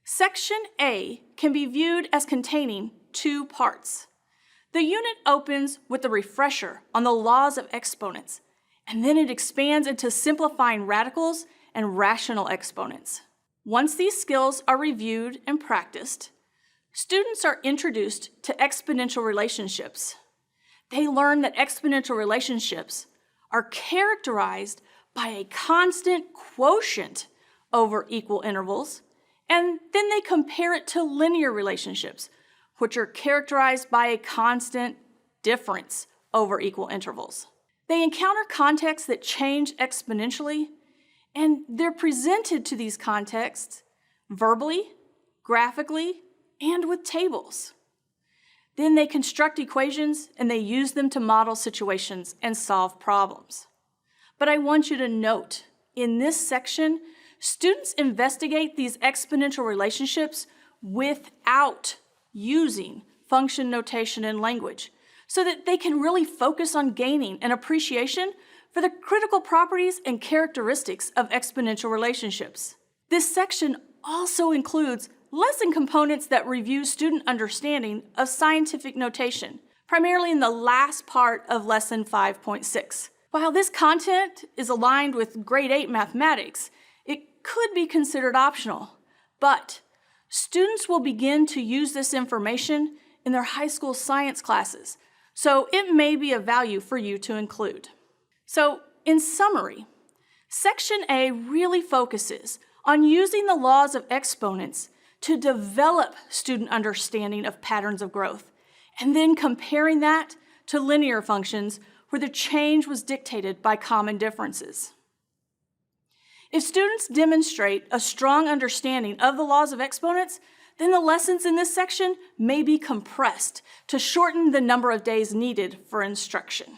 Section A can be viewed as containing two parts. The unit opens with a refresher on the laws of exponents, and then it expands into simplifying radicals and rational exponents. Once these skills are reviewed and practiced, students are introduced to exponential relationships. They learn that exponential relationships are characterized by a constant quotient over equal intervals, and then they compare it to linear relationships, which are characterized by a constant difference over equal intervals. They encounter contexts that change exponentially, and they're presented to these contexts verbally, graphically, and with tables. Then they construct equations and they use them to model situations and solve problems. But I want you to note, in this section, students investigate these exponential relationships without using function notation and language, so that they can really focus on gaining an appreciation for the critical properties and characteristics of exponential relationships. This section also includes lesson components that review student understanding of scientific notation, primarily in the last part of Lesson 5.6. While this content is aligned with Grade 8 mathematics, it could be considered optional, but students will begin to use this information in their high school science classes, so it may be of value for you to include. So, in summary, Section A really focuses on using the laws of exponents to develop student understanding of patterns of growth, and then comparing that to linear functions where the change was dictated by common differences. If students demonstrate a strong understanding of the laws of exponents, then the lessons in this section may be compressed to shorten the number of days needed for instruction.